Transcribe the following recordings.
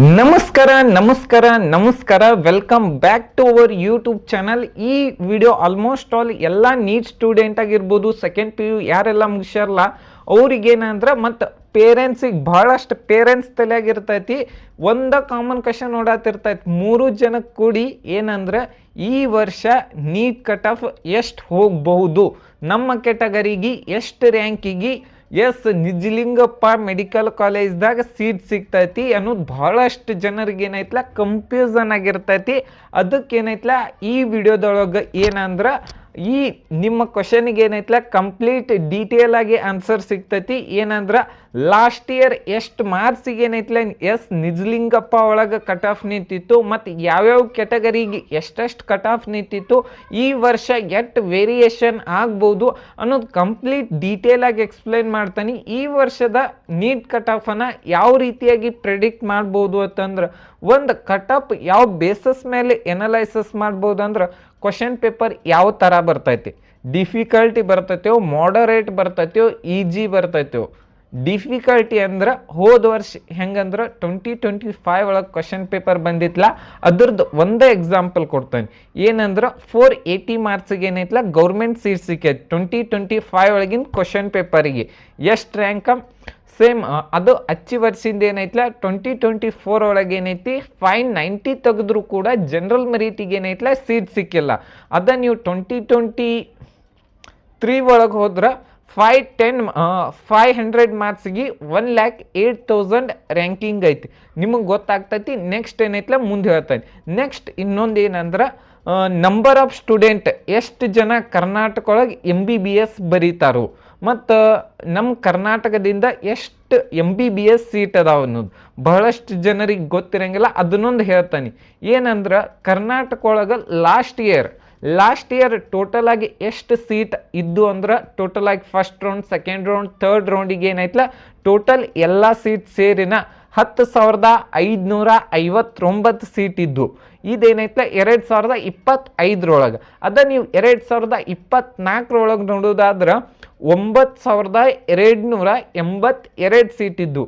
ನಮಸ್ಕಾರ ನಮಸ್ಕಾರ ನಮಸ್ಕಾರ welcome back to our YouTube channel. ಈ ವಿಡಿಯೋ ಆಲ್ಮೋಸ್ಟ್ ಆಲ್ ಎಲ್ಲ ನೀಟ್ ಸ್ಟೂಡೆಂಟ್ ಆಗಿರ್ಬೋದು, ಸೆಕೆಂಡ್ ಪಿ ಯು ಯಾರೆಲ್ಲ ಮುಗಿಸ್ಯಾರಲ್ಲ ಅವ್ರಿಗೇನಂದ್ರೆ ಮತ್ತು ಪೇರೆಂಟ್ಸಿಗೆ ಭಾಳಷ್ಟು ಪೇರೆಂಟ್ಸ್ ತಲೆಯಾಗಿರ್ತೈತಿ. ಕಾಮನ್ ಕ್ವಶನ್ ನೋಡತ್ತಿರ್ತೈತಿ, 3 ಜನಕ್ಕೆ ಕೂಡಿ ಏನಂದ್ರೆ ಈ ವರ್ಷ ನೀಟ್ ಕಟ್ ಆಫ್ ಎಷ್ಟು ಹೋಗಬಹುದು, ನಮ್ಮ ಕೆಟಗರಿಗೆ ಎಷ್ಟು ರ್ಯಾಂಕಿಗೆ ನಿಜಲಿಂಗಪ್ಪ ಮೆಡಿಕಲ್ ಕಾಲೇಜ್ದಾಗ ಸೀಟ್ ಸಿಗ್ತೈತಿ ಅನ್ನೋದು ಭಾಳಷ್ಟು ಜನರಿಗೆ ಏನೈತ್ಲ ಕನ್ಫ್ಯೂಸನ್ ಆಗಿರ್ತೈತಿ. ಅದಕ್ಕೇನೈತ್ಲ ಈ ವಿಡಿಯೋದೊಳಗೆ ಏನಂದ್ರೆ ಈ ನಿಮ್ಮ ಕ್ವಶನಿಗೆ ಏನೈತ್ಲ ಕಂಪ್ಲೀಟ್ ಡೀಟೇಲ್ ಆಗಿ ಆನ್ಸರ್ ಸಿಗ್ತೈತಿ. ಏನಂದ್ರೆ ಲಾಸ್ಟ್ ಇಯರ್ ಎಷ್ಟು ಮಾರ್ಕ್ಸಿಗೆ ಏನೈತ್ಲ ನಿಜಲಿಂಗಪ್ಪ ಒಳಗೆ ಕಟ್ ಆಫ್ ನಿಂತಿತ್ತು ಮತ್ತು ಯಾವ್ಯಾವ ಕೆಟಗರಿಗೆ ಎಷ್ಟೆಷ್ಟು ಕಟ್ ಆಫ್ ನಿಂತಿತ್ತು, ಈ ವರ್ಷ ಎಷ್ಟು ವೇರಿಯೇಷನ್ ಆಗ್ಬೋದು ಅನ್ನೋದು ಕಂಪ್ಲೀಟ್ ಡೀಟೇಲ್ ಆಗಿ ಎಕ್ಸ್ಪ್ಲೈನ್ ಮಾಡ್ತಾನೆ. ಈ ವರ್ಷದ ನೀಟ್ ಕಟ್ ಆಫನ್ನು ಯಾವ ರೀತಿಯಾಗಿ ಪ್ರೆಡಿಕ್ಟ್ ಮಾಡ್ಬೋದು ಅಂತಂದ್ರೆ, ಒಂದು ಕಟ್ ಆಫ್ ಯಾವ ಬೇಸಸ್ ಮೇಲೆ ಎನಲೈಸಸ್ ಮಾಡ್ಬೋದು ಅಂದ್ರೆ, ಕ್ವಶನ್ ಪೇಪರ್ ಯಾವ ಥರ ಬರ್ತೈತಿ, ಡಿಫಿಕಲ್ಟಿ ಬರ್ತೈತೋ, ಮಾಡರೇಟ್ ಬರ್ತೈತೋ, ಈಜಿ ಬರ್ತೈತೋ. ಡಿಫಿಕಲ್ಟಿ ಅಂದ್ರೆ ಹೋದ ವರ್ಷ ಹೆಂಗಂದ್ರೆ 2025 ಒಳಗೆ ಕ್ವಶನ್ ಪೇಪರ್ ಬಂದಿತ್ತಲ್ಲ, ಅದ್ರದ್ದು ಒಂದೇ ಎಕ್ಸಾಂಪಲ್ ಕೊಡ್ತಾನೆ. ಏನಂದ್ರೆ 480 ಮಾರ್ಕ್ಸಿಗೆ ಏನೈತಲ್ಲ ಗೌರ್ಮೆಂಟ್ ಸೀಟ್ ಸಿಕ್ಕೈತಿ 2025 ಒಳಗಿನ ಕ್ವಶನ್ ಪೇಪರಿಗೆ. ಎಷ್ಟು ರ್ಯಾಂಕ ಸೇಮ್ ಅದು ಹಚ್ಚಿ ವರ್ಷದಿಂದ ಏನೈತಲ್ಲ 2024 ಒಳಗೆ ಏನೈತಿ 590 ತೆಗೆದ್ರು ಕೂಡ ಜನರಲ್ ಮೆರಿಟಿಗೆ ಏನೈತಲ್ಲ ಸೀಟ್ ಸಿಕ್ಕಿಲ್ಲ. ಅದ ನೀವು 2023 ಒಳಗೆ ಹೋದ್ರೆ 500 ಮಾರ್ಕ್ಸಿಗೆ 1,08,000 ರ್ಯಾಂಕಿಂಗ್ ಐತಿ. ನಿಮಗೆ ಗೊತ್ತಾಗ್ತೈತಿ. ನೆಕ್ಸ್ಟ್ ಏನೈತಲ್ಲ ಮುಂದೆ ಹೇಳ್ತೈತಿ. ನೆಕ್ಸ್ಟ್ ಇನ್ನೊಂದು ಏನಂದ್ರೆ ನಂಬರ್ ಆಫ್ ಸ್ಟೂಡೆಂಟ್ ಎಷ್ಟು ಜನ ಕರ್ನಾಟಕ ಒಳಗೆ MBBS ಬರೀತಾರೋ ಮತ್ತು ನಮ್ಮ ಕರ್ನಾಟಕದಿಂದ ಎಷ್ಟು MBBS ಸೀಟ್ ಅದಾವ ಅನ್ನೋದು ಬಹಳಷ್ಟು ಜನರಿಗೆ ಗೊತ್ತಿರಂಗಿಲ್ಲ. ಅದನ್ನೊಂದು ಹೇಳ್ತಾನೆ. ಏನಂದ್ರೆ ಕರ್ನಾಟಕ ಒಳಗೆ ಲಾಸ್ಟ್ ಇಯರ್ ಟೋಟಲ್ ಆಗಿ ಎಷ್ಟು ಸೀಟ್ ಇದ್ದು ಅಂದ್ರೆ, ಟೋಟಲ್ ಆಗಿ first round, second round, third ರೌಂಡಿಗೆ ಏನೈತಲ್ಲ ಟೋಟಲ್ ಎಲ್ಲ ಸೀಟ್ ಸೇರಿನ 10,559 ಸೀಟ್ ಇದ್ದು. ಇದೇನೈತಲ್ಲ 2025 ಅದ ನೀವು 2024 ನೋಡೋದಾದ್ರೆ 9,282 ಸೀಟ್ ಇದ್ದು.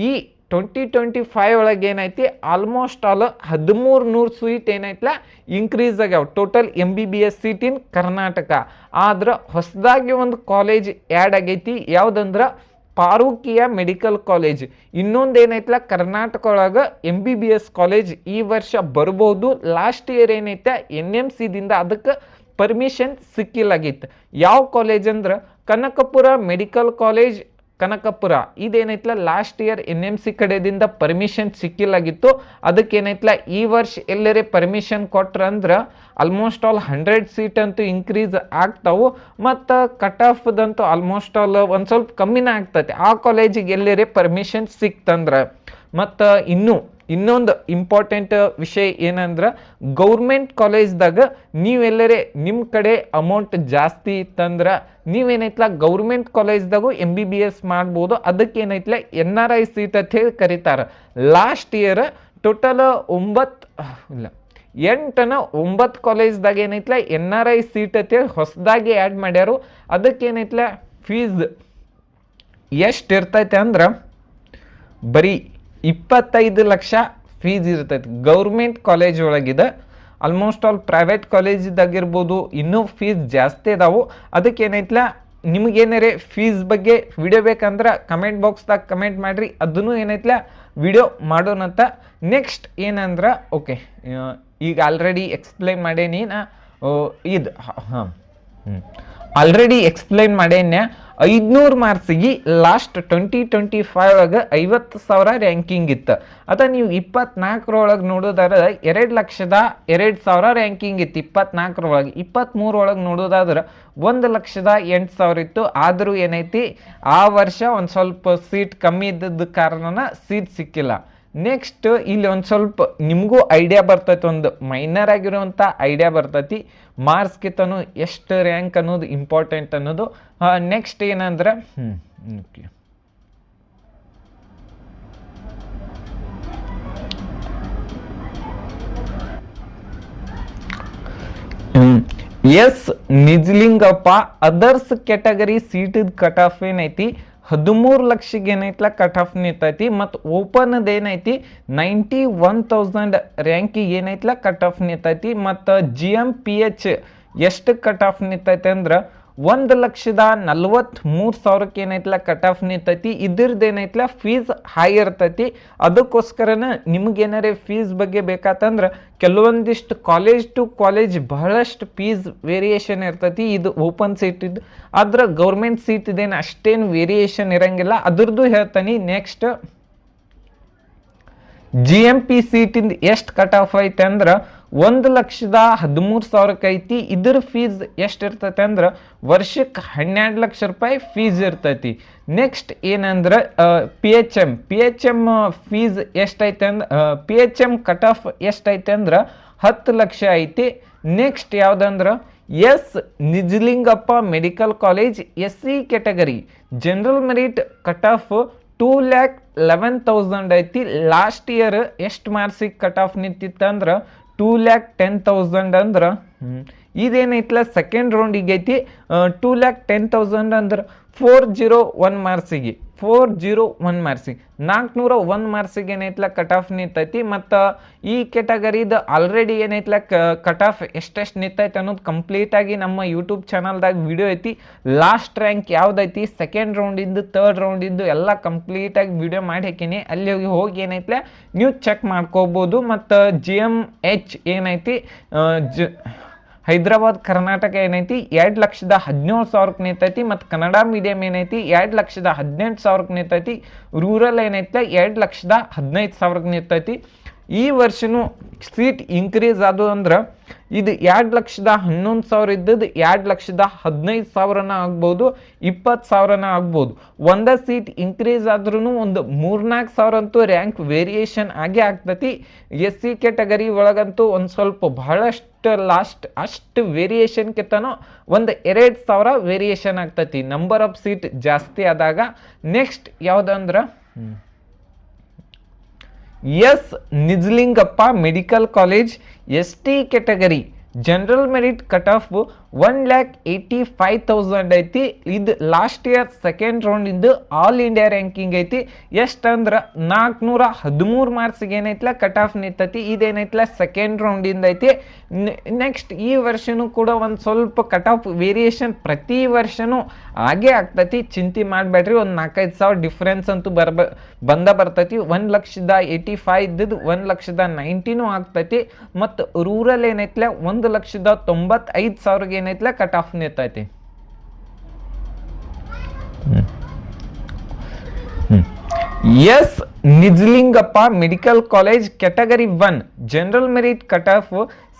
ಈ 2025 ಒಳಗೆ ಏನೈತಿ ಆಲ್ಮೋಸ್ಟ್ ಆಲ್ 1,300 ಸೀಟ್ ಏನೈತಲ್ಲ ಇನ್ಕ್ರೀಸ್ ಆಗ್ಯಾವ ಟೋಟಲ್ MBBS ಸೀಟ್ ಇನ್ ಕರ್ನಾಟಕ. ಆದ್ರೆ ಹೊಸದಾಗಿ ಒಂದು ಕಾಲೇಜ್ ಆ್ಯಡ್ ಆಗೈತಿ. ಯಾವುದಂದ್ರೆ ಫಾರೂಕಿಯ ಮೆಡಿಕಲ್ ಕಾಲೇಜ್. ಇನ್ನೊಂದು ಏನೈತಲ್ಲ ಕರ್ನಾಟಕ ಒಳಗೆ MBBS ಕಾಲೇಜ್ ಈ ವರ್ಷ ಬರ್ಬೋದು. ಲಾಸ್ಟ್ ಇಯರ್ ಏನೈತೆ NMC ದಿಂದ ಅದಕ್ಕೆ ಪರ್ಮಿಷನ್ ಸಿಕ್ಕಿಲ್ಲಾಗಿತ್ತು. ಯಾವ ಕಾಲೇಜ್ ಅಂದ್ರೆ ಕನಕಪುರ ಮೆಡಿಕಲ್ ಕಾಲೇಜ್ ಕನಕಪುರ. ಇದೇನೈತಲ್ಲ ಲಾಸ್ಟ್ ಇಯರ್ NMC ಕಡೆದಿಂದ ಪರ್ಮಿಷನ್ ಸಿಕ್ಕಿಲ್ಲಾಗಿತ್ತು. ಅದಕ್ಕೇನೈತಲ್ಲ ಈ ವರ್ಷ ಎಲ್ಲರೇ ಪರ್ಮಿಷನ್ ಕೊಟ್ರಂದ್ರೆ ಆಲ್ಮೋಸ್ಟ್ ಆಲ್ 100 ಸೀಟ್ ಅಂತೂ ಇನ್ಕ್ರೀಸ್ ಆಗ್ತಾವು ಮತ್ತು ಕಟ್ ಆಫ್ದಂತೂ ಆಲ್ಮೋಸ್ಟ್ ಆಲ್ ಒಂದು ಸ್ವಲ್ಪ ಕಮ್ಮಿನೇ ಆಗ್ತೈತೆ ಆ ಕಾಲೇಜಿಗೆ ಎಲ್ಲರೇ ಪರ್ಮಿಷನ್ ಸಿಕ್ತಂದ್ರೆ. ಮತ್ತು ಇನ್ನೊಂದು ಇಂಪಾರ್ಟೆಂಟ್ ವಿಷಯ ಏನಂದ್ರೆ, ಗೌರ್ಮೆಂಟ್ ಕಾಲೇಜ್ದಾಗ ನೀವೆಲ್ಲರೇ ನಿಮ್ಮ ಕಡೆ ಅಮೌಂಟ್ ಜಾಸ್ತಿ ಇತ್ತಂದ್ರೆ ನೀವೇನೈತಲ್ಲ ಗೌರ್ಮೆಂಟ್ ಕಾಲೇಜ್ದಾಗೂ MBBS ಮಾಡ್ಬೋದು. ಅದಕ್ಕೇನೈತಲ್ಲ NRI ಸೀಟ್ ಅಂತ ಹೇಳಿ ಕರೀತಾರೆ. ಲಾಸ್ಟ್ ಇಯರ್ ಟೋಟಲ್ 9 ಕಾಲೇಜ್ದಾಗ ಏನೈತಲ್ಲ NRI ಸೀಟ್ ಅಂತೇಳಿ ಹೊಸದಾಗಿ ಆ್ಯಡ್ ಮಾಡ್ಯಾರು. ಅದಕ್ಕೇನೈತಲ್ಲ ಫೀಸ್ ಎಷ್ಟು ಇರ್ತೈತೆ ಅಂದ್ರೆ ಬರೀ 25 ಲಕ್ಷ ಫೀಸ್ ಇರ್ತೈತಿ ಗೌರ್ಮೆಂಟ್ ಕಾಲೇಜ್ ಒಳಗಿದೆ. ಆಲ್ಮೋಸ್ಟ್ ಆಲ್ ಪ್ರೈವೇಟ್ ಕಾಲೇಜಿದ್ದಾಗಿರ್ಬೋದು ಇನ್ನೂ ಫೀಸ್ ಜಾಸ್ತಿ ಅದಾವು. ಅದಕ್ಕೇನೈತಲ್ಲ ನಿಮಗೇನಾರೇ ಫೀಸ್ ಬಗ್ಗೆ ವಿಡಿಯೋ ಬೇಕಂದ್ರೆ ಕಮೆಂಟ್ ಬಾಕ್ಸ್ದಾಗ ಕಮೆಂಟ್ ಮಾಡಿರಿ, ಅದನ್ನು ಏನೈತಲ್ಲ ವಿಡಿಯೋ ಮಾಡೋಣಂತ. ನೆಕ್ಸ್ಟ್ ಏನಂದ್ರೆ ಓಕೆ, ಈಗ ಆಲ್ರೆಡಿ ಎಕ್ಸ್ಪ್ಲೈನ್ ಮಾಡೇನಿ ಆಲ್ರೆಡಿ ಎಕ್ಸ್ಪ್ಲೈನ್ ಮಾಡೇನೆ 500 ಮಾರ್ಕ್ಸಿಗೆ ಲಾಸ್ಟ್ 2025 ಒಳಗೆ 50,000 ರ್ಯಾಂಕಿಂಗ್ ಇತ್ತು. ಅದ ನೀವು 24 ಒಳಗೆ ನೋಡೋದಾದ್ರೆ 2,02,000 ರ್ಯಾಂಕಿಂಗ್ ಇತ್ತು 24 ಒಳಗೆ. 23 ಒಳಗೆ ನೋಡೋದಾದ್ರೆ 1,08,000 ಇತ್ತು. ಆದರೂ ಏನೈತಿ ಆ ವರ್ಷ ಒಂದು ಸ್ವಲ್ಪ ಸೀಟ್ ಕಮ್ಮಿ ಇದ್ದದ ಕಾರಣನ ಸೀಟ್ ಸಿಕ್ಕಿಲ್ಲ. ನೆಕ್ಸ್ಟ್ ಇಲ್ಲಿ ಒಂದು ಸ್ವಲ್ಪ ನಿಮಗೂ ಐಡಿಯಾ ಬರ್ತೈತಿ, ಒಂದು ಮೈನರ್ ಆಗಿರುವಂಥ ಐಡಿಯಾ ಬರ್ತೈತಿ ಮಾರ್ಕ್ಸ್ಗಿಂತನೂ ಎಷ್ಟು ರ್ಯಾಂಕ್ ಅನ್ನೋದು ಇಂಪಾರ್ಟೆಂಟ್ ಅನ್ನೋದು. ನೆಕ್ಸ್ಟ್ ಏನಂದ್ರೆ okay, Nijalingappa others category seat cut off ಏನೈತಿ 13 ಲಕ್ಷಕ್ಕೆ ಏನೈತ್ಲ ಕಟ್ ಆಫ್ ನಿಂತೈತಿ. ಮತ್ತು ಓಪನ್ದ ಏನೈತಿ 91,000 ರ್ಯಾಂಕಿಗೆ ಏನೈತ್ಲ ಕಟ್ ಆಫ್ ನಿಂತೈತಿ. ಮತ್ತು GMPH ಎಷ್ಟು ಕಟ್ ಆಫ್ ನಿಂತೈತೆ ಅಂದ್ರೆ 1,43,000 ಏನೈತ್ಲ ಕಟ್ ಆಫ್ ನಿಂತೈತಿ. ಇದ್ರದ್ದು ಏನೈತ್ಲ ಫೀಸ್ ಹೈ ಇರ್ತೈತಿ. ಅದಕ್ಕೋಸ್ಕರನ ನಿಮ್ಗೇನಾರೇ ಫೀಸ್ ಬಗ್ಗೆ ಬೇಕಾತಂದ್ರೆ ಕೆಲವೊಂದಿಷ್ಟು ಕಾಲೇಜ್ ಟು ಕಾಲೇಜ್ ಬಹಳಷ್ಟು ಫೀಸ್ ವೇರಿಯೇಷನ್ ಇರ್ತೈತಿ. ಇದು ಓಪನ್ ಸೀಟ್ ಇದ್ದು, ಆದ್ರೆ ಗೌರ್ಮೆಂಟ್ ಸೀಟ್ ಇದೇನು ಅಷ್ಟೇನು ವೇರಿಯೇಷನ್ ಇರಂಗಿಲ್ಲ. ಅದ್ರದ್ದು ಹೇಳ್ತಾನೆ. ನೆಕ್ಸ್ಟ್ GMP ಸೀಟಿಂದ ಎಷ್ಟು ಕಟ್ ಆಫ್ ಐತೆ ಅಂದ್ರೆ 1,13,000 ಐತಿ. ಇದ್ರ ಫೀಸ್ ಎಷ್ಟು ಇರ್ತೈತೆ ಅಂದ್ರೆ ವರ್ಷಕ್ಕೆ 12 ಲಕ್ಷ ರೂಪಾಯಿ ಫೀಸ್ ಇರ್ತೈತಿ. ನೆಕ್ಸ್ಟ್ ಏನಂದ್ರೆ PHM ಫೀಸ್ ಎಷ್ಟೈತೆ ಅಂದ್ರೆ PHM ಕಟ್ ಆಫ್ ಎಷ್ಟೈತೆ ಅಂದ್ರೆ 10 ಲಕ್ಷ ಐತಿ. ನೆಕ್ಸ್ಟ್ ಯಾವುದಂದ್ರೆ Nijalingappa medical college SC category general merit cut of 2,11,000 ಐತಿ. ಲಾಸ್ಟ್ ಇಯರ್ ಎಷ್ಟು ಮಾರ್ಕ್ಸಿಗೆ ಕಟ್ ಆಫ್ ನಿಂತಿತ್ತಂದ್ರೆ 2,10,000 ಅಂದ್ರೆ ಇದೇನೈತ್ಲ ಸೆಕೆಂಡ್ ರೌಂಡಿಗೆ ಐತಿ. 2,10,000 ಅಂದ್ರೆ 401 ಮಾರ್ಕ್ಸಿಗೆ 401 ಮಾರ್ಕ್ಸಿಗೆ ಏನೈತ್ಲ ಕಟ್ ಆಫ್ ನಿಂತೈತಿ. ಮತ್ತು ಈ ಕೆಟಗರಿದು ಆಲ್ರೆಡಿ ಏನೈತ್ಲ ಕಟ್ ಆಫ್ ಎಷ್ಟೆಷ್ಟು ನಿಂತೈತೆ ಅನ್ನೋದು ಕಂಪ್ಲೀಟಾಗಿ ನಮ್ಮ ಯೂಟ್ಯೂಬ್ ಚಾನಲ್ದಾಗ ವಿಡಿಯೋ ಐತಿ. ಲಾಸ್ಟ್ ರ್ಯಾಂಕ್ ಯಾವುದೈತಿ, ಸೆಕೆಂಡ್ ರೌಂಡಿಂದು, ಥರ್ಡ್ ರೌಂಡಿಂದು ಎಲ್ಲ ಕಂಪ್ಲೀಟಾಗಿ ವಿಡಿಯೋ ಮಾಡಿ ಹಾಕೀನಿ. ಅಲ್ಲಿ ಹೋಗಿ ಏನೈತ್ಲ ನೀವು ಚೆಕ್ ಮಾಡ್ಕೋಬೋದು. ಮತ್ತು GMH ಏನೈತಿ ಹೈದರಾಬಾದ್ ಕರ್ನಾಟಕ ಏನೈತಿ 2,17,000 ನಿಂತೈತಿ. ಮತ್ತು ಕನ್ನಡ ಮೀಡಿಯಂ ಏನೈತಿ 2,18,000 ನಿಂತೈತಿ. ರೂರಲ್ ಏನೈತಿ 2,15,000 ನಿಂತೈತಿ. ಈ ವರ್ಷನೂ ಸೀಟ್ ಇನ್ಕ್ರೀಸ್ ಆದವು ಅಂದ್ರೆ ಇದು 2,11,000 ಇದ್ದದ್ದು 2,15,000 ಆಗ್ಬೋದು, 20,000 ಆಗ್ಬೋದು. ಒಂದೇ ಸೀಟ್ ಇನ್ಕ್ರೀಸ್ ಆದ್ರೂ ಒಂದು 3-4,000 ಅಂತೂ ರ್ಯಾಂಕ್ ವೇರಿಯೇಷನ್ ಆಗೇ ಆಗ್ತೈತಿ. SC ಕ್ಯಾಟಗರಿ ಒಳಗಂತೂ ಒಂದು ಸ್ವಲ್ಪ ಬಹಳಷ್ಟು ಲಾಸ್ಟ್ ಅಷ್ಟು ವೇರಿಯೇಷನ್ಕಿಂತನೂ ಒಂದು 2,000 ವೇರಿಯೇಷನ್ ಆಗ್ತೈತಿ ನಂಬರ್ ಆಫ್ ಸೀಟ್ ಜಾಸ್ತಿ ಆದಾಗ. ನೆಕ್ಸ್ಟ್ ಯಾವುದಂದ್ರೆ Nijalingappa medical college ST category general merit cut off 1,85,000 ಐತಿ. ಇದು ಲಾಸ್ಟ್ ಇಯರ್ ಸೆಕೆಂಡ್ ರೌಂಡಿಂದು ಆಲ್ ಇಂಡಿಯಾ ರ್ಯಾಂಕಿಂಗ್ ಐತಿ. ಎಷ್ಟಂದ್ರೆ 413 ಮಾರ್ಕ್ಸಿಗೆ ಏನೈತ್ಲ ಕಟ್ ಆಫ್ ನಿಂತೈತಿ. ಇದೇನೈತ್ಲ ಸೆಕೆಂಡ್ ರೌಂಡಿಂದ ಐತಿ. ನೆಕ್ಸ್ಟ್ ಈ ವರ್ಷನೂ ಕೂಡ ಒಂದು ಸ್ವಲ್ಪ ಕಟ್ ಆಫ್ ವೇರಿಯೇಷನ್ ಪ್ರತಿ ವರ್ಷನೂ ಹಾಗೇ ಆಗ್ತೈತಿ. ಚಿಂತೆ ಮಾಡಬೇಡ್ರಿ, ಒಂದು 4,5,000 ಡಿಫ್ರೆನ್ಸ್ ಅಂತೂ ಬರ್ತೈತಿ. 1,85,000 ಇದ್ದದ್ದು 1,90,000 ಆಗ್ತೈತಿ. ಮತ್ತು ರೂರಲ್ ಏನೈತ್ಲ 1,95,000 ಏನೈತ್ಲ ಕಟ್ ಆಫ್ ನಿಂತೈತಿ. Nijalingappa medical college category 1 general merit cut of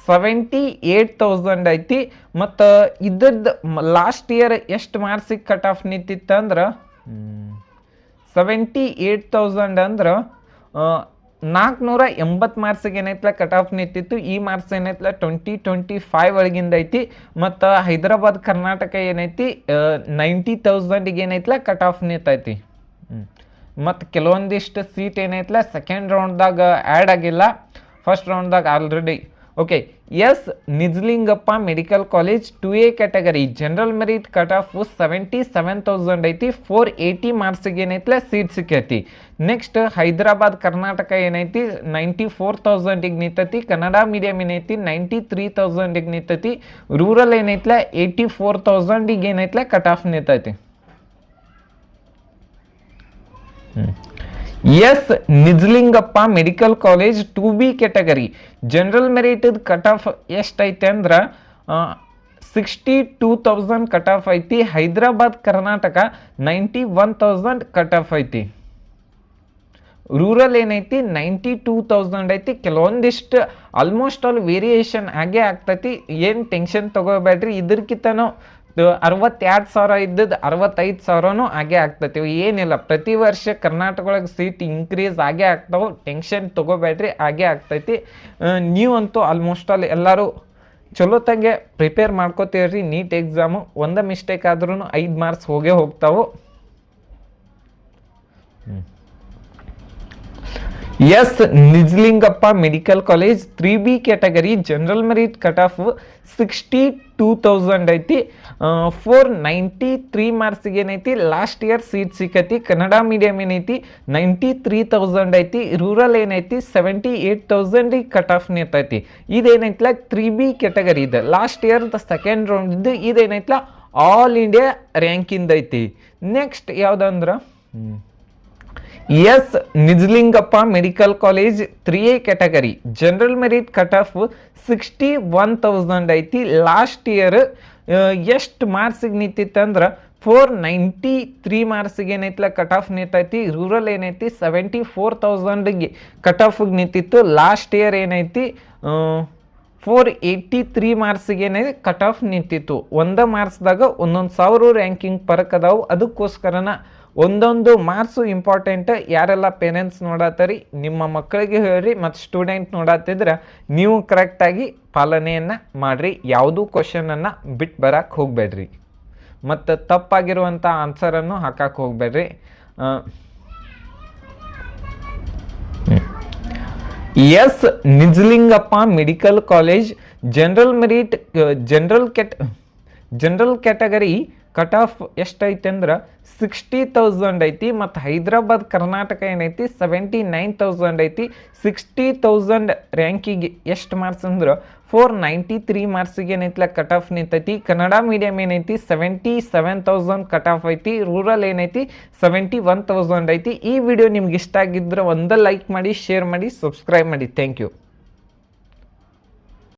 78,000 ಐತಿ. ಮತ್ತು ಇದ್ರದ್ದು ಲಾಸ್ಟ್ ಇಯರ್ ಎಷ್ಟು ಮಾರ್ಕ್ಸಿಗೆ ಕಟ್ ಆಫ್ ನಿಂತಿತ್ತಂದ್ರೆ 78,000 ಅಂದ್ರೆ 480 ಮಾರ್ಕ್ಸಿಗೆ ಏನೈತ್ಲ ಕಟ್ ಆಫ್ ನಿಂತಿತ್ತು. ಈ ಮಾರ್ಕ್ಸ್ ಏನೈತ್ಲ 2025 ಒಳಗಿಂದ ಐತಿ. ಮತ್ತು ಹೈದರಾಬಾದ್ ಕರ್ನಾಟಕ ಏನೈತಿ 90,000 ಏನೈತ್ಲ ಕಟ್ ಆಫ್ ನಿಂತೈತಿ. ಮತ್ತು ಕೆಲವೊಂದಿಷ್ಟು ಸೀಟ್ ಏನೈತ್ಲ ಸೆಕೆಂಡ್ ರೌಂಡ್ದಾಗ ಆ್ಯಡ್ ಆಗಿಲ್ಲ, ಫಸ್ಟ್ ರೌಂಡ್ದಾಗ already. Okay, Nijalingappa medical college 2A category general merit cut off 77,000 ಐತಿ. 480 ಮಾರ್ಕ್ಸಿಗೆ ಏನೈತ್ಲ ಸೀಟ್ ಸಿಕ್ಕೈತಿ. ನೆಕ್ಸ್ಟ್ ಹೈದರಾಬಾದ್ ಕರ್ನಾಟಕ ಏನೈತಿ 94,000 ನಿಂತೈತಿ. ಕನ್ನಡ ಮೀಡಿಯಂ ಏನೈತಿ 93,000 ನಿಂತೈತಿ. ರೂರಲ್ ಏನೈತ್ಲ 84,000 ಏನೈತ್ಲ ಕಟ್ ಆಫ್ ನಿಂತೈತಿ. Nijalingappa medical college 2B category general merit cut off ಎಷ್ಟೈತೆ ಅಂದ್ರೆ 62,000 ಕಟ್ ಆಫ್ ಐತಿ. ಹೈದರಾಬಾದ್ ಕರ್ನಾಟಕ 91,000 ಕಟ್ ಆಫ್ ಐತಿ. ರೂರಲ್ ಏನೈತಿ 92,000 ಐತಿ. ಕೆಲವೊಂದಿಷ್ಟು ಆಲ್ಮೋಸ್ಟ್ ಆಲ್ ವೇರಿಯೇಷನ್ ಆಗೇ ಆಗ್ತೈತಿ. ಏನು ಟೆನ್ಷನ್ ತಗೋಬೇಡ್ರಿ. ಇದ್ರಕ್ಕಿಂತನೂ 62,000 ಇದ್ದದ್ದು 65,000 ಆಗೇ ಆಗ್ತೈತಿ. ಏನಿಲ್ಲ, ಪ್ರತಿ ವರ್ಷ ಕರ್ನಾಟಕ ಒಳಗೆ ಸೀಟ್ ಇನ್ಕ್ರೀಸ್ ಆಗೇ ಆಗ್ತಾವೆ. ಟೆನ್ಷನ್ ತೊಗೋಬೇಡ್ರಿ, ಆಗೇ ಆಗ್ತೈತಿ. ನೀವಂತೂ ಆಲ್ಮೋಸ್ಟ್ ಆಲ್ ಎಲ್ಲರೂ ಚಲೋತ್ತಾಗೆ ಪ್ರಿಪೇರ್ ಮಾಡ್ಕೋತೀರಿ. ನೀಟ್ ಎಕ್ಸಾಮು ಒಂದೇ ಮಿಸ್ಟೇಕ್ ಆದ್ರೂ 5 ಮಾರ್ಕ್ಸ್ ಹೋಗ್ತಾವೆ. S Nijalingappa medical college 3B category general merit cut off 62,000 ಐತಿ. 493 ಮಾರ್ಕ್ಸಿಗೆ ಏನೈತಿ ಲಾಸ್ಟ್ ಇಯರ್ ಸೀಟ್ ಸಿಕ್ಕೈತಿ. ಕನ್ನಡ ಮೀಡಿಯಂ ಏನೈತಿ 93,000 ಐತಿ. ರೂರಲ್ ಏನೈತಿ 78,000 ಕಟ್ ಆಫ್ ನಿಂತೈತಿ. ಇದೇನೈತ್ಲ 3B ಕ್ಯಾಟಗರಿ ಇದೆ. ಲಾಸ್ಟ್ ಇಯರ್ ಸೆಕೆಂಡ್ ರೌಂಡ್ ಇದ್ದು ಇದೇನೈತ್ಲ ಆಲ್ ಇಂಡಿಯಾ ರ್ಯಾಂಕಿಂದ ಐತಿ. ನೆಕ್ಸ್ಟ್ ಯಾವ್ದಂದ್ರ S Nijalingappa medical college 3A category general merit cut off 61,000 ಐತಿ. ಲಾಸ್ಟ್ ಇಯರ್ ಎಷ್ಟು ಮಾರ್ಕ್ಸಿಗೆ ನಿಂತಿತ್ತಂದ್ರೆ 493 ಮಾರ್ಕ್ಸಿಗೆ ಏನೈತಿಲ್ಲ ಕಟ್ ಆಫ್ ನಿಂತೈತಿ. ರೂರಲ್ ಏನೈತಿ 74,000ಗೆ ಕಟ್ ಆಫಿಗೆ ನಿಂತಿತ್ತು. ಲಾಸ್ಟ್ ಇಯರ್ ಏನೈತಿ 483 ಮಾರ್ಕ್ಸಿಗೆ ಏನೈತಿ ಕಟ್ ಆಫ್ ನಿಂತಿತ್ತು. ಮಾರ್ಕ್ಸ್ದಾಗ 1,000 ರ್ಯಾಂಕಿಂಗ್ ಪರಕ್ ಅದಾವು. ಅದಕ್ಕೋಸ್ಕರನ ಒಂದೊಂದು ಮಾರ್ಕ್ಸು ಇಂಪಾರ್ಟೆಂಟ್. ಯಾರೆಲ್ಲ ಪೇರೆಂಟ್ಸ್ ನೋಡತ್ತರಿ ನಿಮ್ಮ ಮಕ್ಕಳಿಗೆ ಹೇಳ್ರಿ, ಮತ್ತು ಸ್ಟೂಡೆಂಟ್ ನೋಡತ್ತಿದ್ರೆ ನೀವು ಕರೆಕ್ಟಾಗಿ ಪಾಲನೆಯನ್ನು ಮಾಡಿರಿ. ಯಾವುದೂ ಕ್ವಶನನ್ನು ಬಿಟ್ಟು ಬರಕ್ಕೆ ಹೋಗಬೇಡ್ರಿ, ಮತ್ತು ತಪ್ಪಾಗಿರುವಂಥ ಆನ್ಸರನ್ನು ಹಾಕಕ್ಕೆ ಹೋಗಬೇಡ್ರಿ. S Nijalingappa medical college general merit general category cut off ಎಷ್ಟೈತೆ ಅಂದ್ರೆ 60,000 ಐತಿ. ಮತ್ತು ಹೈದ್ರಾಬಾದ್ ಕರ್ನಾಟಕ ಏನೈತಿ 79,000 ಐತಿ. 60,000 ರ್ಯಾಂಕಿಗೆ ಎಷ್ಟು ಮಾರ್ಕ್ಸ್ ಅಂದ್ರೆ 493 ಮಾರ್ಕ್ಸಿಗೆ ಏನೈತಿಲ್ಲ ಕಟ್ ಆಫ್ ನಿಂತೈತಿ. ಕನ್ನಡ ಮೀಡಿಯಂ ಏನೈತಿ 77,000 ಕಟ್ ಆಫ್ ಐತಿ. ರೂರಲ್ ಏನೈತಿ 71,000 ಐತಿ. ಈ ವಿಡಿಯೋ ನಿಮ್ಗೆ ಇಷ್ಟ ಆಗಿದ್ರೆ ಒಂದು ಲೈಕ್ ಮಾಡಿ, ಶೇರ್ ಮಾಡಿ, ಸಬ್ಸ್ಕ್ರೈಬ್ ಮಾಡಿ. Thank you.